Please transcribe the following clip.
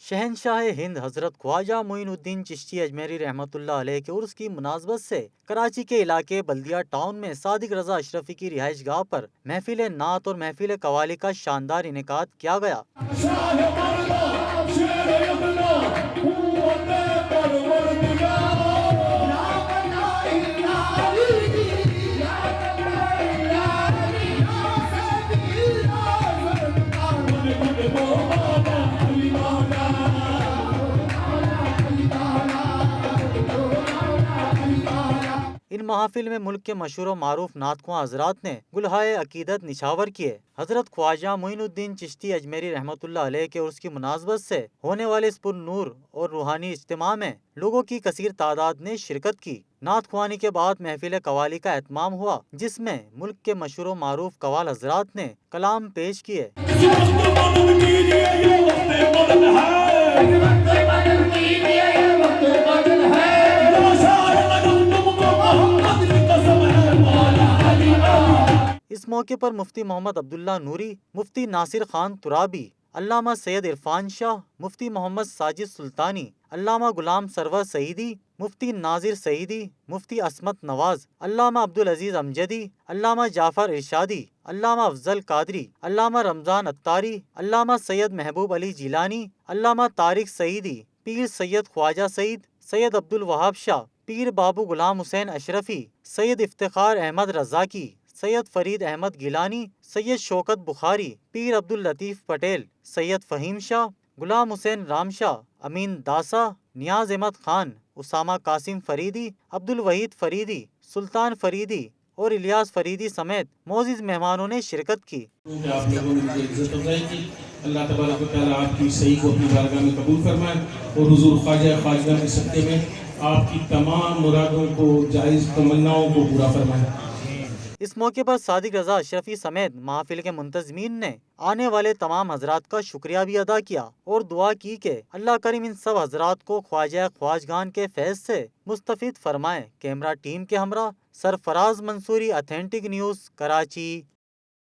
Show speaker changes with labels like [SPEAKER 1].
[SPEAKER 1] شہنشاہ ہند حضرت خواجہ معین الدین چشتی اجمیری رحمۃ اللہ علیہ کے عرس کی مناسبت سے کراچی کے علاقے بلدیہ ٹاؤن میں صادق رضا اشرفی کی رہائش گاہ پر محفل نعت اور محفل قوالی کا شاندار انعقاد کیا گیا۔ ان محافل میں ملک کے مشہور و معروف نعت خواں حضرات نے گلہائے عقیدت نچھاور کیے۔ حضرت خواجہ معین الدین چشتی اجمیری رحمۃ اللہ علیہ کے عرس کی مناسبت سے ہونے والے اس پرنور اور روحانی اجتماع میں لوگوں کی کثیر تعداد نے شرکت کی۔ نعت خوانی کے بعد محفل قوالی کا اہتمام ہوا، جس میں ملک کے مشہور و معروف قوال حضرات نے کلام پیش کیے۔ اس موقع پر مفتی محمد عبداللہ نوری، مفتی ناصر خان ترابی، علامہ سید عرفان شاہ، مفتی محمد ساجد سلطانی، علامہ غلام سرور سعیدی، مفتی ناظر سعیدی، مفتی عصمت نواز، علامہ عبدالعزیز امجدی، علامہ جعفر ارشادی، علامہ افضل قادری، علامہ رمضان اتاری، علامہ سید محبوب علی جیلانی، علامہ طارق سعیدی، پیر سید خواجہ سعید، سید عبدالوہاب شاہ، پیر بابو غلام حسین اشرفی، سید افتخار احمد رزاقی، سید فرید احمد گیلانی، سید شوکت بخاری، پیر عبداللطیف پٹیل، سید فہیم شاہ، غلام حسین رام شاہ، امین داسا، نیاز احمد خان، اسامہ قاسم فریدی، عبدالوحید فریدی، سلطان فریدی اور الیاس فریدی سمیت معزز مہمانوں نے شرکت کی۔
[SPEAKER 2] آپ لوگوں نے مجھے عزت افزائی کی، اللہ تبارک و تعالیٰ آپ کی صحیح کو اپنی بارگاہ میں قبول فرمائے اور حضور خواجہ کے صدقے میں آپ کی تمام مرادوں کو، جائز تمناؤں کو پورا فرمائے۔
[SPEAKER 1] اس موقع پر صادق رضا اشرفی سمیت محافل کے منتظمین نے آنے والے تمام حضرات کا شکریہ بھی ادا کیا اور دعا کی کہ اللہ کریم ان سب حضرات کو خواجہ خواجگان کے فیض سے مستفید فرمائے۔ کیمرہ ٹیم کے ہمراہ سرفراز منصوری، اتھینٹک نیوز، کراچی۔